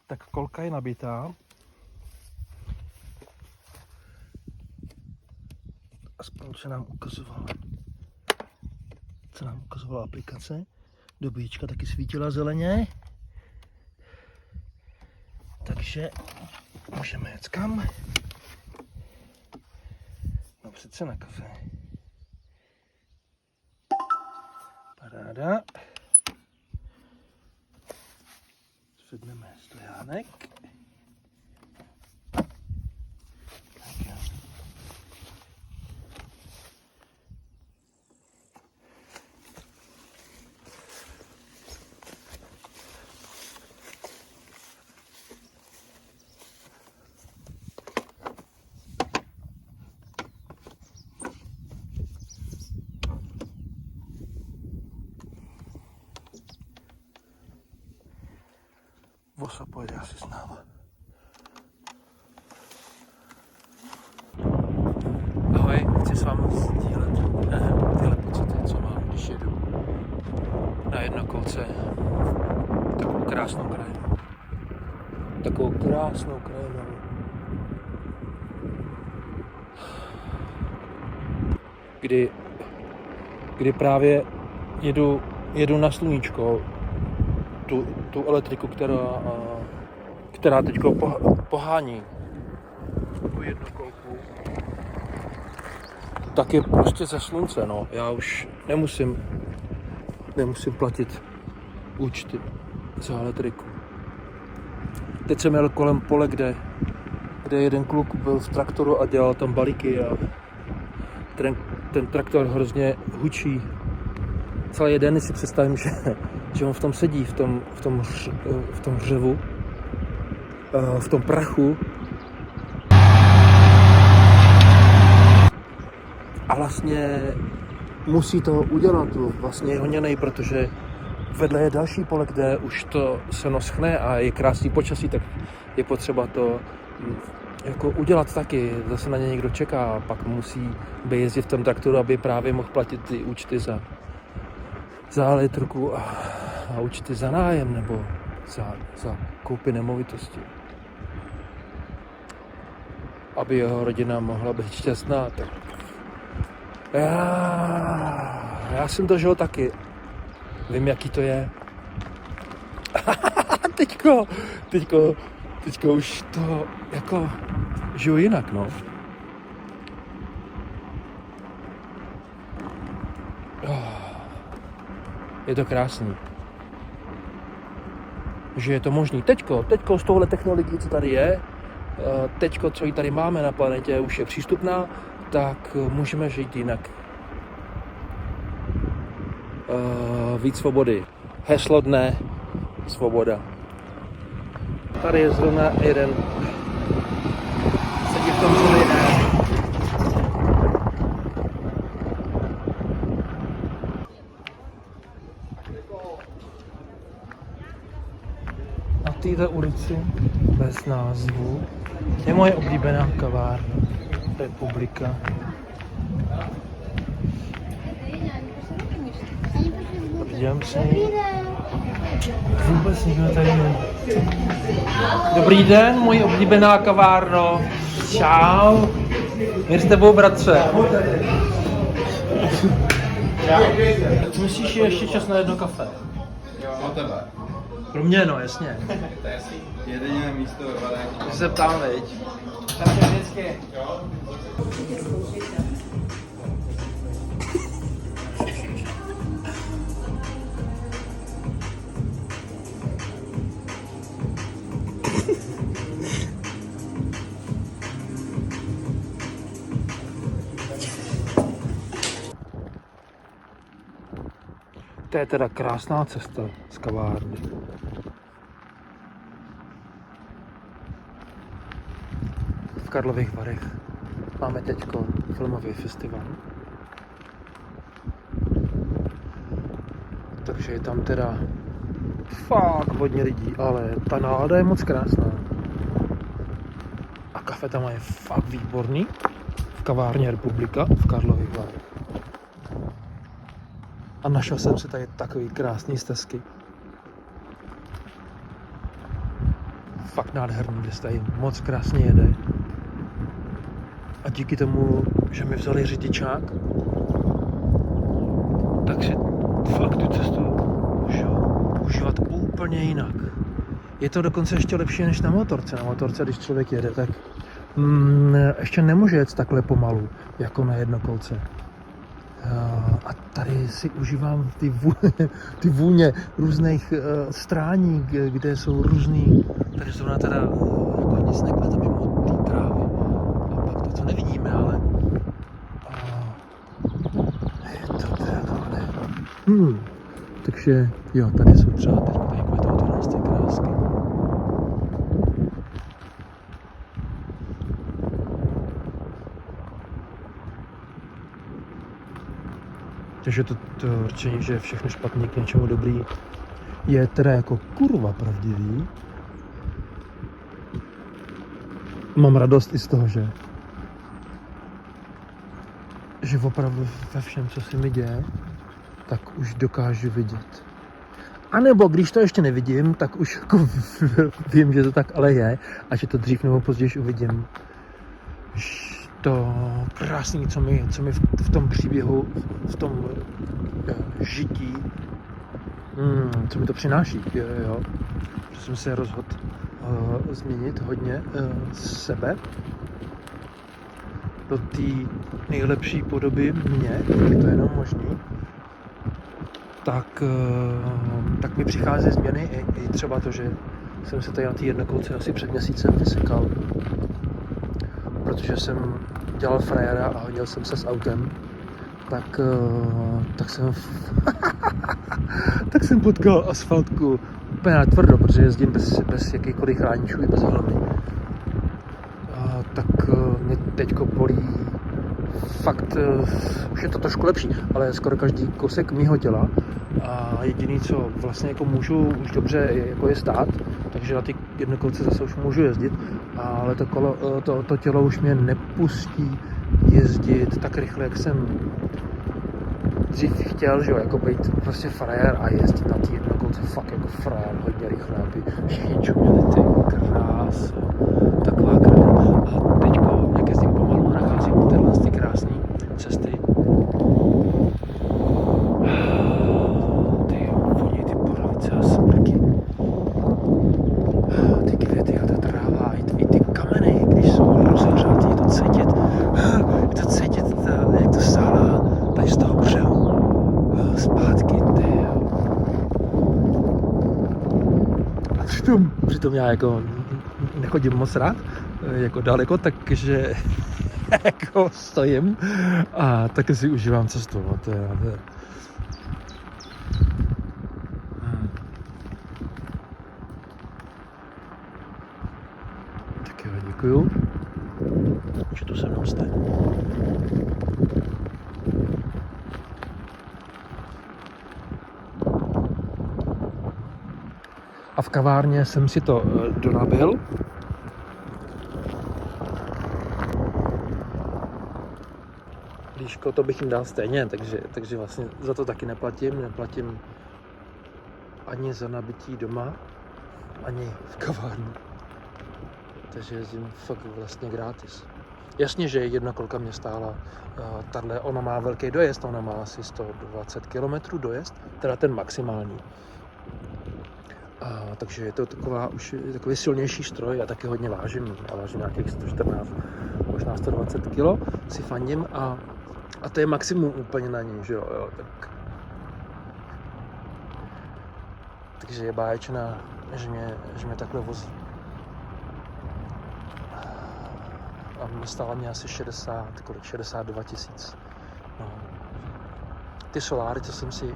Tak kolka je nabitá. Aspoň co nám ukazovala aplikace. Dobíječka taky svítila zeleně. Takže můžeme jet kam? No přece na kafe. Paráda. Zvedneme stojánek. Tak jo. Vosa pojede asi s náma. Ahoj, chci s vámi sdílet tyhle pocity, co mám, když jedu na jednokolce takovou krásnou krajinu. Kdy právě jedu na sluníčko, tu elektriku, která teď pohání tu jednokolku, tak je prostě ze slunce, no. Já už nemusím platit účty za elektriku. Teď jsem jel kolem pole, kde jeden kluk byl v traktoru a dělal tam balíky a ten traktor hrozně hučí. Celý den si představím, že on v tom sedí, v tom hřevu, v tom prachu. A vlastně musí to udělat, vlastně je honěnej, protože vedle je další pole, kde už to seno schne a je krásný počasí, tak je potřeba to jako udělat taky. Zase na ně někdo čeká a pak musí jezdit v tom traktoru, aby právě mohl platit ty účty za elektriku a účty za nájem nebo za koupy nemovitosti. Aby jeho rodina mohla být šťastná, tak já jsem to žil taky. Vím, jaký to je. Teďko už to jako žiju jinak, no. Je to krásný. Že je to možný. Teďko s touhle technologií, co tady je, teďko, co ji tady máme na planetě, už je přístupná, tak můžeme žít jinak. Víc svobody. Heslo dne, svoboda. Tady je zrovna jeden. Sedí v tom celý den. Na této ulici bez názvu je moje oblíbená kavárna Republika. Podívám se. Vůbec nikdo tady není. Dobrý den, moje oblíbená kavárno. Čau. Mír s tebou, bratře. Myslíš, že je ještě čas na jedno kafe? Jo, na tebe. Pro mě, no, jasně. To je jasný. Jediné místo ve Valách. Když se ptám, veď. Tak je vždycky. Jo. To je teda krásná cesta z kavárny. V Karlových Varech máme teďko filmový festival. Takže je tam teda fakt hodně lidí, ale ta nálada je moc krásná. A kafe tam je fakt výborný. V kavárně Republika v Karlových Varech. A našel jsem si tady takový krásný stezky. Fakt nádherný, kde se tady moc krásně jede. A díky tomu, že mi vzali řidičák, tak si fakt tu cestu můžu užívat úplně jinak. Je to dokonce ještě lepší než na motorce. Na motorce, když člověk jede, tak ještě nemůže jet takhle pomalu, jako na jednokolce. A tady si užívám ty vůně různých strání, kde jsou různý, tady zrovna teda jako nic nekvete mimo té trávy. A pak to, co nevidíme, ale je to teda takže jo, tady jsou třeba tady kvetou tyhle ty krásky. Takže to určení, že je všechno špatně k něčemu dobrý, je teda jako kurva pravdivý. Mám radost i z toho, že opravdu ve všem, co se mi děje, tak už dokážu vidět. A nebo když to ještě nevidím, tak už jako vím, že to tak ale je a že to dřív nebo později uvidím. To krásné, co mi v tom příběhu, v tom žití, co mi to přináší, jo. Že jsem se rozhodl změnit hodně sebe do té nejlepší podoby mě, jak to je jenom možný, tak mi přichází změny i třeba to, že jsem se tady na té jednokolce asi před měsícem vysekal, protože jsem dělal frajera a hodil jsem se s autem, tak jsem potkal asfaltku úplně tvrdo, protože jezdím bez jakýchkoliv chráničů i bez helmy. Tak mě teďko bolí fakt, už je to trošku lepší, ale skoro každý kousek mýho těla a jediný, co vlastně jako můžu už dobře jako je stát, takže na ty jednokolce zase už můžu jezdit, ale to tělo už mě nepustí jezdit tak rychle, jak jsem dřív chtěl, že jo, jako být prostě frajer a jezdit na ty jednokolce fakt jako frajer hodně rychle, aby všichni čuměli, ty krásy, taková krása. A teďko, jak jezdím pomalu, nacházím ty krásné cesty. Ty voní, ty borovice a smrky. Ty květy a ta tráva, i ty kameny, když jsou rozehřátý, je to cítit. Je to cítit, jak to sálá tady z toho břehu. Zpátky, ty. A přitom já jako nechodím moc rád, jako daleko, takže jako stojím a taky si užívám cestu. To je. Tak jo, děkuju, že tu se mnou jste. A v kavárně jsem si to donabil. Líško, to bych jim dal stejně, takže vlastně za to taky neplatím ani za nabití doma, ani v kavárně. Takže jezdím fakt vlastně gratis. Jasně, že jedna kolka mě stála, ona má velký dojezd, ona má asi 120 km dojezd, teda ten maximální. Takže je to takový silnější stroj, já taky hodně vážím, já vážím nějakých 114, možná 120 kg, si fandím a to je maximum úplně na ní, že jo, tak. Takže je báječná, že mě takhle vozí. A stála mě asi 62 tisíc. No. Ty soláry, co jsem si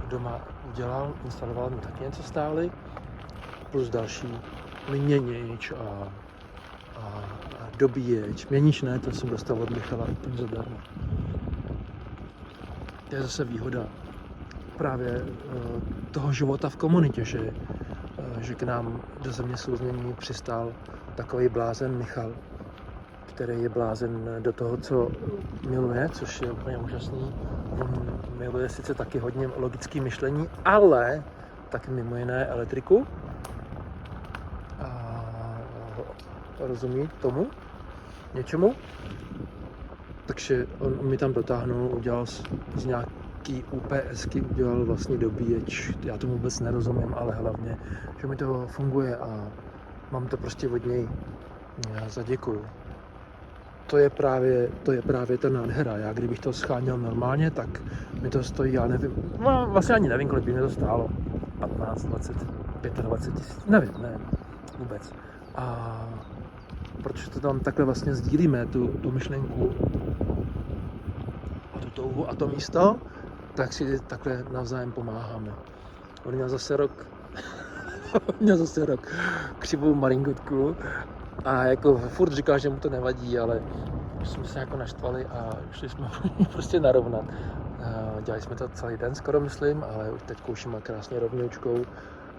doma udělal, instaloval, mi taky něco stály, plus další měnič a dobíječ. Měnič ne, to jsem dostal od Michala úplně zadarmo. To je zase výhoda právě toho života v komunitě, že k nám do Země souznění přistál takový blázen Michal, který je blázen do toho, co miluje, což je úplně úžasný. On miluje sice taky hodně logické myšlení, ale taky mimo jiné elektriku. A rozumí tomu, něčemu. Takže on mi tam dotáhnul, udělal z nějaký UPSky, udělal vlastně dobíječ. Já tomu vůbec nerozumím, ale hlavně, že mi to funguje a mám to prostě od něj. Já zaděkuju. To je právě ta nádhera. Já kdybych to scháněl normálně, tak mi to stojí, já nevím, no vlastně ani nevím, kolik by mi to stálo. 15, 20, 25 tisíc, nevím, vůbec. A protože to tam takhle vlastně sdílíme, tu myšlenku a tu touhu a to místo, tak si takhle navzájem pomáháme. On měl zase rok křivou maringotku a jako furt říkal, že mu to nevadí, ale už jsme se jako naštvali a šli jsme prostě narovnat. Dělali jsme to celý den skoro, myslím, ale už teď koušíme krásně rovňoučkou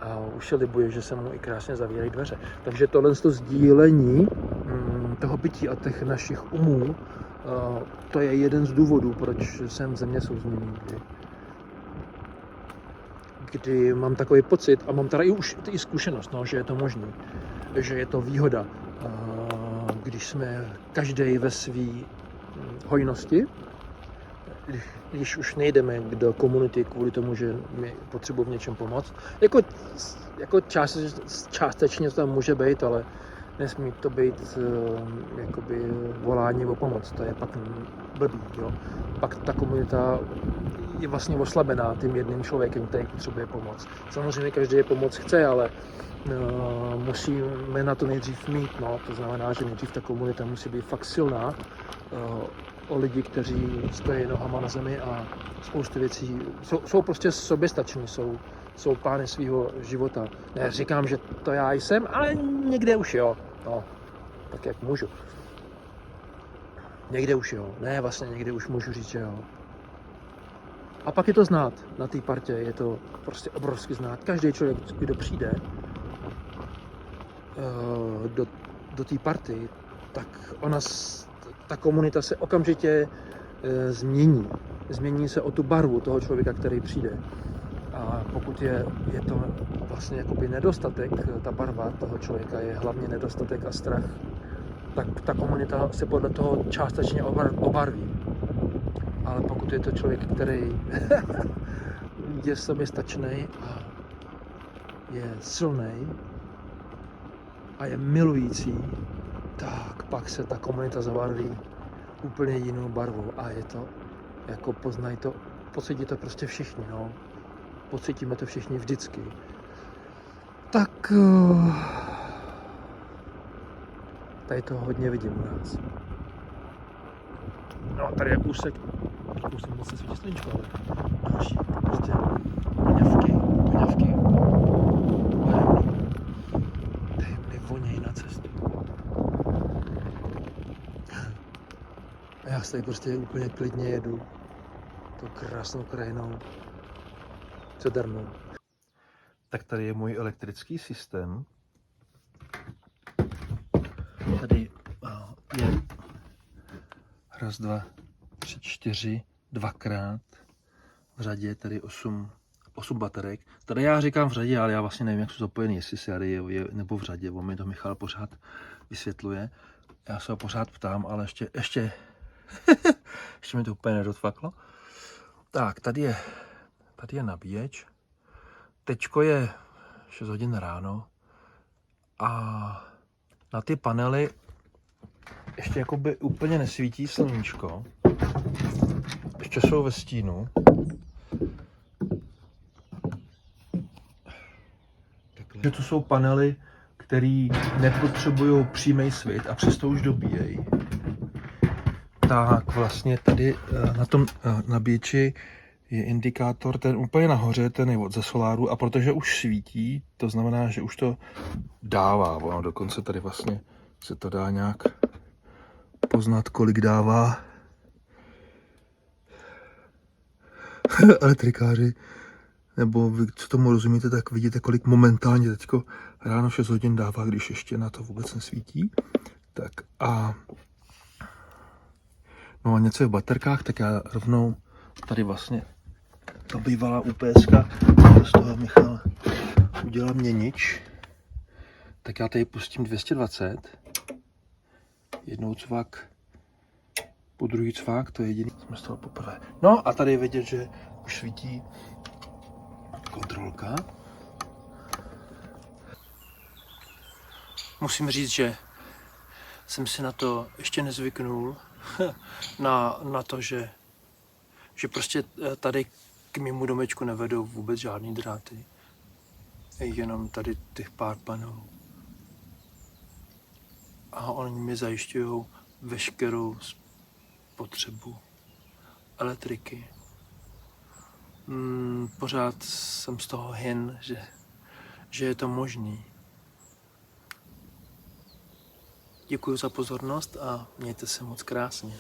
a už se libuje, že se mu i krásně zavírají dveře. Takže tohle sdílení toho bytí a těch našich umů, to je jeden z důvodů, proč jsem zeměsouzněný. Kdy mám takový pocit, a mám tady už i zkušenost, no, že je to možné, že je to výhoda, když jsme každý ve své hojnosti, když už nejdeme do komunity kvůli tomu, že my potřebujeme v něčem pomoct. Jako částečně to tam může být, ale nesmí to být jakoby volání o pomoc. To je pak blbý, jo. Pak ta komunita je vlastně oslabená tím jedným člověkem, který potřebuje pomoc. Samozřejmě každý je pomoc chce, ale musíme na to nejdřív mít, no. To znamená, že nejdřív ta komunita musí být fakt silná, o lidi, kteří stojí nohama na zemi a spoustu věcí jsou prostě soběstační, jsou pány svého života. Ne, říkám, že to já jsem, ale někde už jo. No, tak jak můžu. Někde už jo. Ne, vlastně někde už můžu říct, že jo. A pak je to znát. Na té partě je to prostě obrovsky znát. Každý člověk, kdo přijde do té party, tak ta komunita se okamžitě změní. Změní se o tu barvu toho člověka, který přijde. A pokud je to vlastně jakoby nedostatek, ta barva toho člověka je hlavně nedostatek a strach, tak ta komunita se podle toho částečně obarví. Ale pokud je to člověk, který je soběstačný a je silný a je milující, tak pak se ta komunita zabarví úplně jinou barvou a je to, jako poznají to, pocítí to prostě všichni, no. Pocítíme to všichni vždycky. Tak tady to hodně vidím u nás. No, tady je úsek moc se svítí sluníčko, ale další prostě voňavky. Tady vonějí na cestu. A já se tady prostě úplně klidně jedu tou krásnou krajinou Cedernou. Tak tady je můj elektrický systém. Tady je raz, dva, tři, čtyři, dvakrát v řadě, tady 8 baterek. Tady já říkám v řadě, ale já vlastně nevím, jak jsou zapojený, jestli se je nebo v řadě, on mi to Michal pořád vysvětluje. Já se ho pořád ptám, ale ještě mi to úplně nedotfaklo. Tak, tady je nabíječ. Teďko je 6 hodin ráno a na ty panely ještě jakoby úplně nesvítí sluníčko. Ještě jsou ve stínu. Takhle. To jsou panely, které nepotřebují přímý svět a přesto už dobíjejí. Tak vlastně tady na tom nabíječi je indikátor, ten úplně nahoře, ten je od ze soláru a protože už svítí, to znamená, že už to dává. Ono dokonce tady vlastně se to dá nějak poznat, kolik dává. Elektrikáři, nebo vy, co tomu rozumíte, tak vidíte, kolik momentálně teďko ráno 6 hodin dává, když ještě na to vůbec nesvítí. Tak a No a něco je v baterkách, tak já rovnou tady vlastně ta bývalá UPSka, z toho Michal udělal měnič. Tak já tady pustím 220. Jednou cvak, po druhý cvak, to je jediný. Jsme z toho poprvé. No a tady je vidět, že už svítí kontrolka. Musím říct, že jsem si na to ještě nezvyknul, na to, že prostě tady k mému domečku nevedou vůbec žádný dráty. Jenom tady těch pár panelů. A oni mi zajišťují veškerou spotřebu elektriky. Pořád jsem z toho hin, že je to možný. Děkuji za pozornost a mějte se moc krásně.